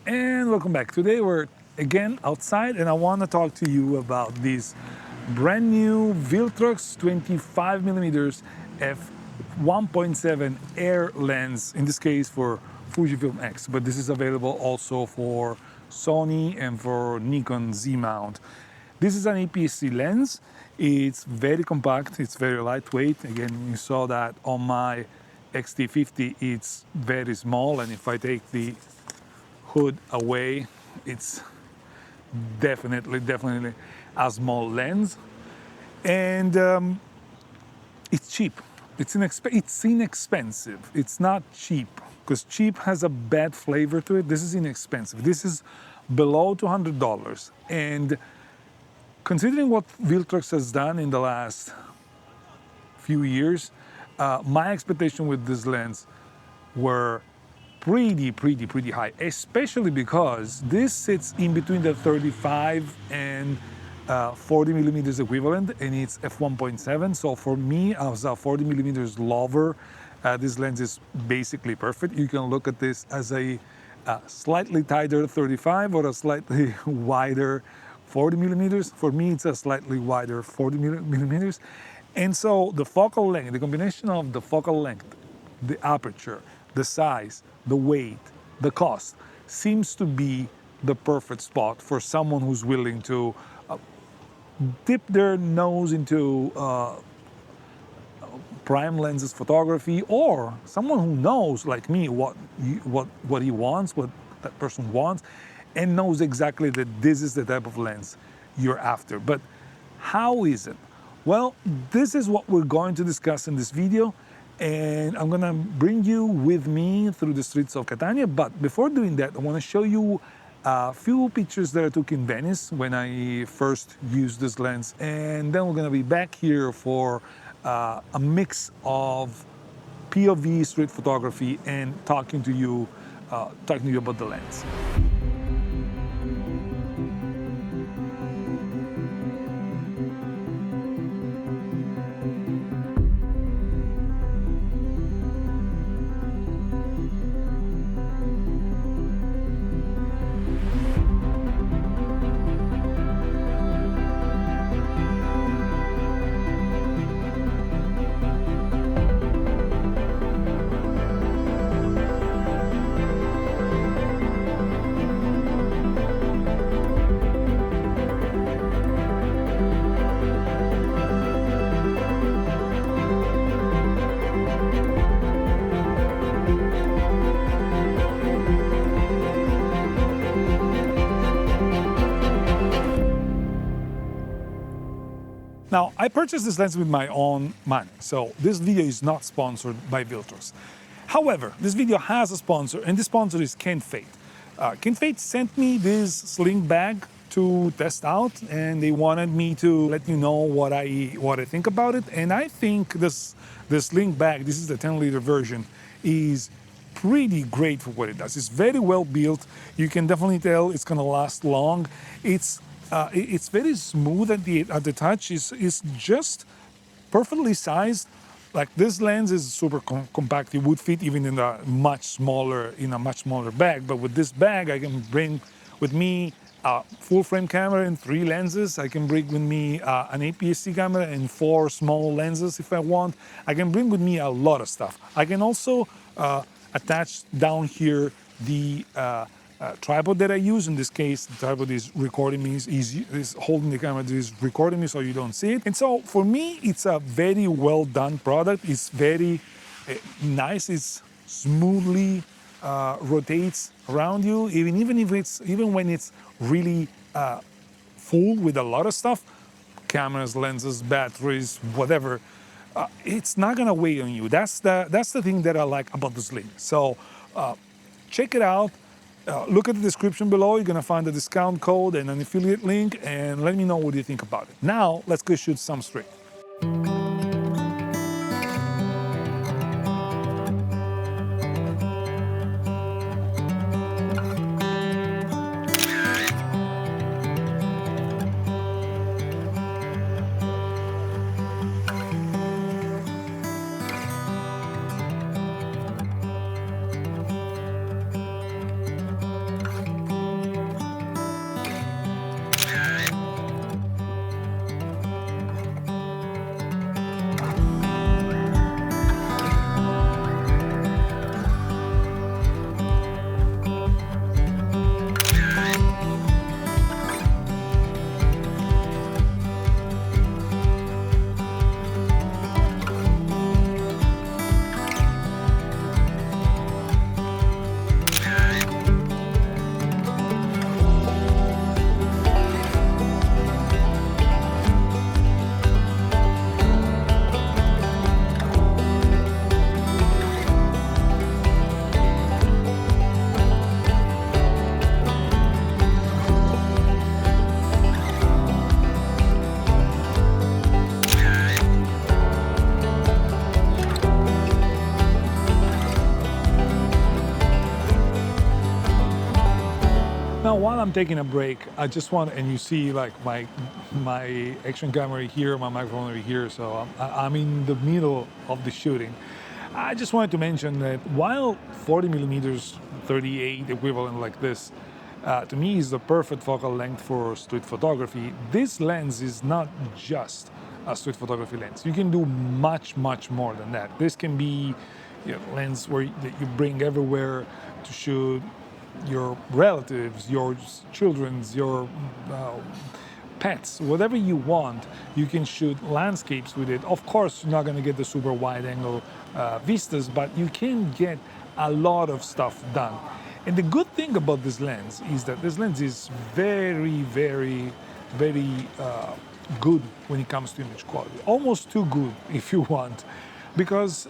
And welcome back. Today we're again outside and I want to talk to you about this brand new Viltrox 25mm f1.7 air lens, in this case for Fujifilm X, but this is available also for Sony and for Nikon Z mount. This is an APS-C lens. It's very compact, it's very lightweight. Again, you saw that on my XT50, it's very small, and if I take the hood away, it's definitely a small lens. And it's cheap. It's inexpensive. It's not cheap, because cheap has a bad flavor to it. This is inexpensive. This is below $200. And considering what Viltrox has done in the last few years, my expectation with this lens were pretty high, especially because this sits in between the 35 and 40mm equivalent, and it's f1.7. So for me, as a 40mm lover, this lens is basically perfect. You can look at this as a slightly tighter 35 or a slightly wider 40mm. For me, it's a slightly wider 40mm. And so the focal length, the combination of the focal length, the aperture, the size, the weight, the cost, seems to be the perfect spot for someone who's willing to dip their nose into prime lenses photography, or someone who knows, like me, what he wants, what that person wants, and knows exactly that this is the type of lens you're after. But how is it? Well, this is what we're going to discuss in this video, and I'm gonna bring you with me through the streets of Catania. But before doing that, I want to show you a few pictures that I took in Venice when I first used this lens, and then we're gonna be back here for a mix of POV street photography and talking to you about the lens. Now, I purchased this lens with my own money, so this video is not sponsored by Viltrox. However, this video has a sponsor, and the sponsor is kentfaith. Kentfaith sent me this sling bag to test out, and they wanted me to let you know what I think about it. And I think this sling bag, this is the 10-liter version, is pretty great for what it does. It's very well built. You can definitely tell it's gonna last long. It's very smooth at the touch. It's just perfectly sized. Like, this lens is super compact. It would fit even in a much smaller bag. But with this bag, I can bring with me a full frame camera and 3 lenses. I can bring with me an APS-C camera and 4 small lenses if I want. I can bring with me a lot of stuff. I can also attach down here the tripod that I use. In this case, the tripod is recording me, is holding the camera, is recording me so you don't see it. And so for me, it's a very well done product. It's very nice. It's smoothly rotates around you, even when it's really full with a lot of stuff, cameras, lenses, batteries, whatever. It's not gonna weigh on you. That's the thing that I like about this lens. So check it out. Look at the description below. You're gonna find a discount code and an affiliate link, and let me know what you think about it. Now, let's go shoot some straight. Now, while I'm taking a break, I just want, and you see like my action camera here, my microphone over here, so I'm in the middle of the shooting. I just wanted to mention that while 40 millimeters, 38 equivalent like this, to me is the perfect focal length for street photography, this lens is not just a street photography lens. You can do much, much more than that. This can be a lens that you bring everywhere to shoot your relatives, your children's, your pets, whatever you want. You can shoot landscapes with it. Of course, you're not going to get the super wide angle vistas, but you can get a lot of stuff done. And the good thing about this lens is that this lens is very, very, very good when it comes to image quality. Almost too good, if you want, because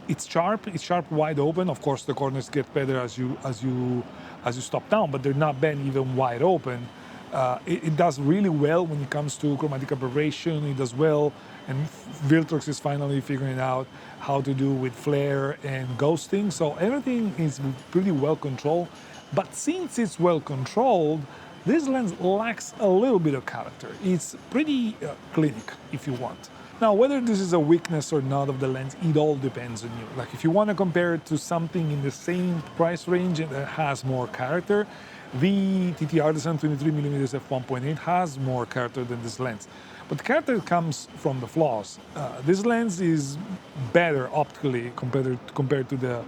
it's sharp wide open. Of course, the corners get better as you stop down, but they're not bad even wide open. It does really well when it comes to chromatic aberration. It does well, and Viltrox is finally figuring out how to do with flare and ghosting. So everything is pretty well controlled. But since it's well controlled, this lens lacks a little bit of character. It's pretty clinic, if you want. Now, whether this is a weakness or not of the lens, it all depends on you. Like if you want to compare it to something in the same price range that has more character, the TT Artisan 23mm f1.8 has more character than this lens. But the character comes from the flaws. This lens is better optically compared to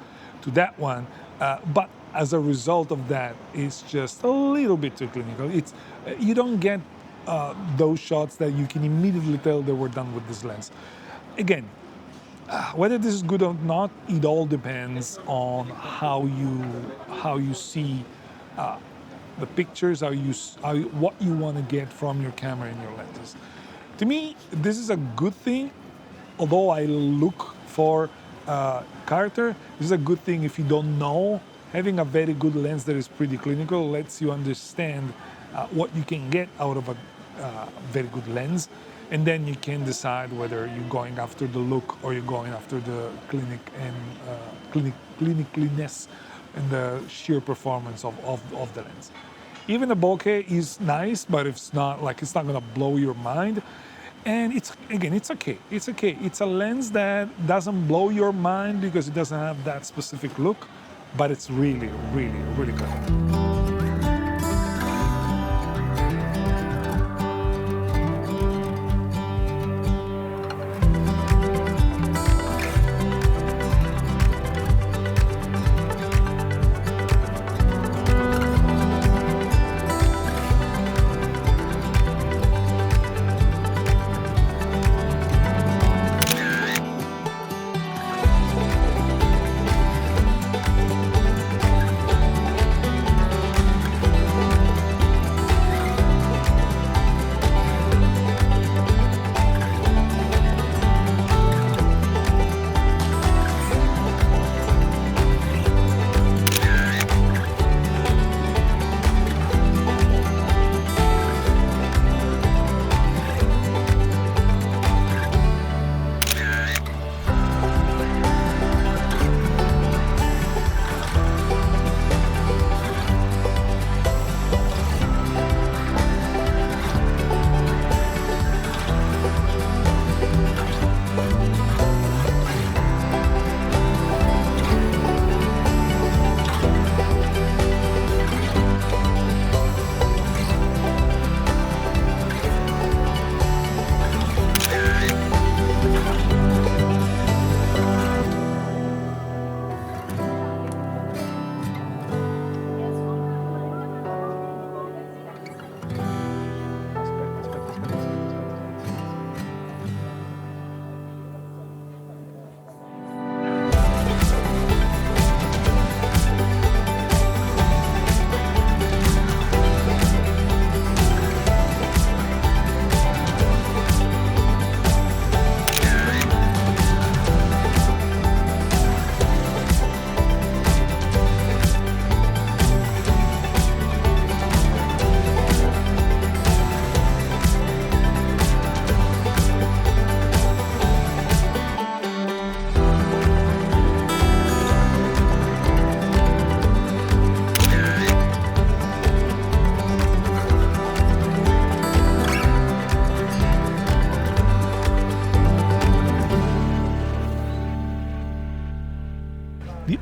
that one, but as a result of that, it's just a little bit too clinical. You don't get those shots that you can immediately tell they were done with this lens. Again, whether this is good or not, it all depends on how you see the pictures, what you want to get from your camera and your lenses. To me, this is a good thing. Although I look for character, this is a good thing if you don't know. Having a very good lens that is pretty clinical lets you understand what you can get out of a very good lens, and then you can decide whether you're going after the look or you're going after the clinic and clinicaliness and the sheer performance of the lens. Even the bokeh is nice, but it's not gonna blow your mind. And it's okay. It's okay. It's a lens that doesn't blow your mind because it doesn't have that specific look, but it's really, really, really good.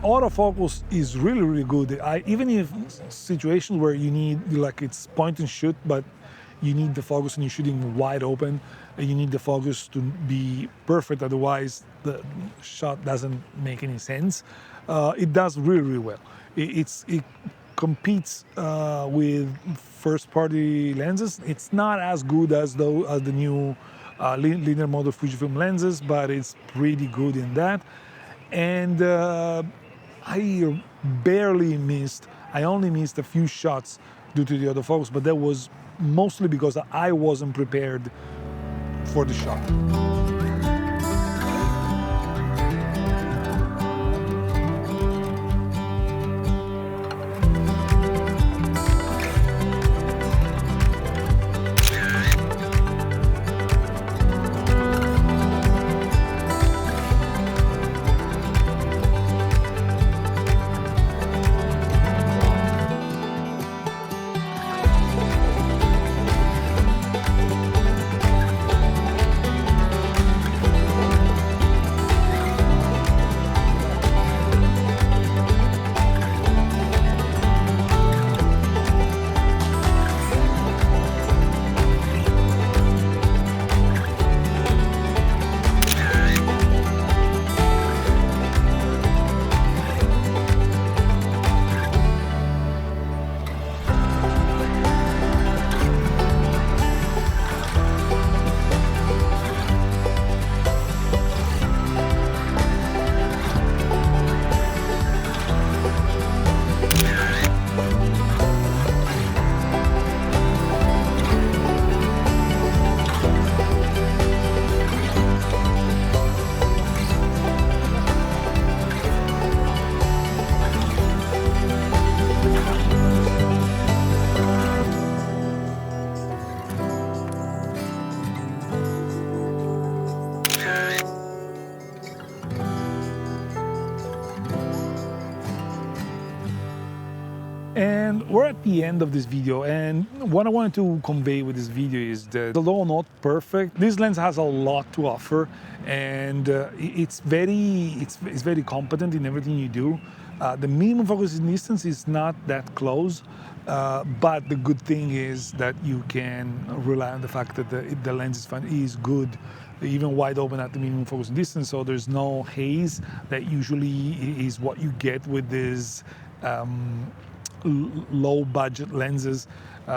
autofocus is really, really good. Even in situations where you need, like, it's point and shoot, but you need the focus and you're shooting wide open, and you need the focus to be perfect, otherwise the shot doesn't make any sense. It does really, really well. It competes with first-party lenses. It's not as good as the new linear model Fujifilm lenses, but it's pretty good in that. And I barely missed. I only missed a few shots due to the autofocus, but that was mostly because I wasn't prepared for the shot. And we're at the end of this video, and what I wanted to convey with this video is that although not perfect, this lens has a lot to offer, and it's very competent in everything you do. The minimum focusing distance is not that close, but the good thing is that you can rely on the fact that the lens is good, even wide open at the minimum focusing distance, so there's no haze that usually is what you get with this low budget lenses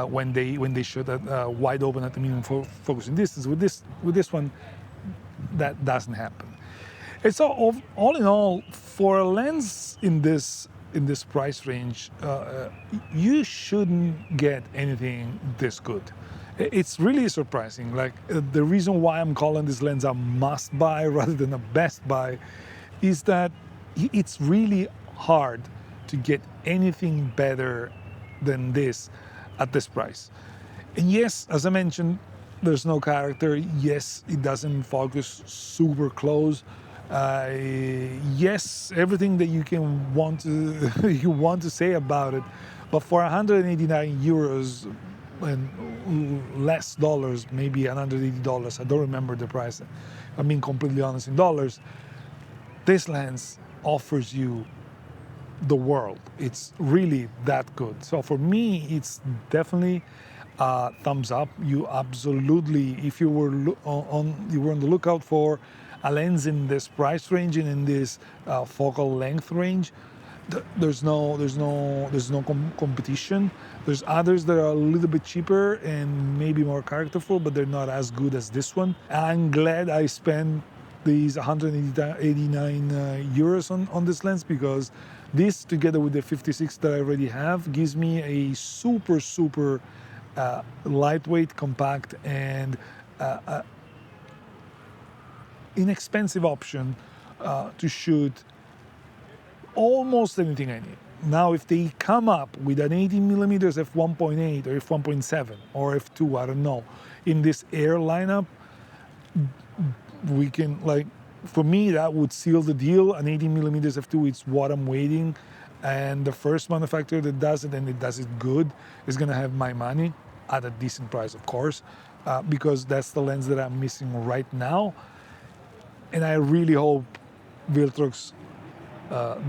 when they shoot at wide open at the minimum focusing distance. With this one, that doesn't happen. And so all in all, for a lens in this price range, you shouldn't get anything this good. It's really surprising. Like, the reason why I'm calling this lens a must buy rather than a best buy is that it's really hard to get anything better than this at this price. And yes, as I mentioned, there's no character. Yes, it doesn't focus super close. Yes, everything that you want to say about it, but for 189 euros and less dollars, maybe $180, I don't remember the price, I'm being completely honest, in dollars, this lens offers you the world. It's really that good. So for me, it's definitely thumbs up. You absolutely, if you were on the lookout for a lens in this price range and in this focal length range, there's no competition. There's others that are a little bit cheaper and maybe more characterful, but they're not as good as this one. I'm glad I spent these 189 euros on this lens, because this, together with the 56 that I already have, gives me a super lightweight, compact, and inexpensive option to shoot almost anything I need. Now, if they come up with an 18mm f1.8 or f1.7 or f2, I don't know, in this Air lineup, we can, like, for me, that would seal the deal. An 18mm f2, it's what I'm waiting, and the first manufacturer that does it, and it does it good, is gonna have my money at a decent price, of course, because that's the lens that I'm missing right now. And I really hope Viltrox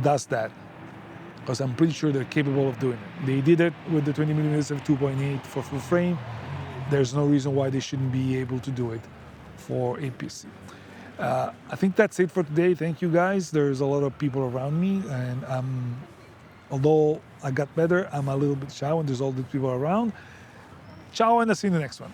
does that, because I'm pretty sure they're capable of doing it. They did it with the 20mm f2.8 for full frame. There's no reason why they shouldn't be able to do it for APS-C. I think that's it for today. Thank you guys. There's a lot of people around me, and although I got better, I'm a little bit shy when there's all these people around. Ciao, and I'll see you in the next one.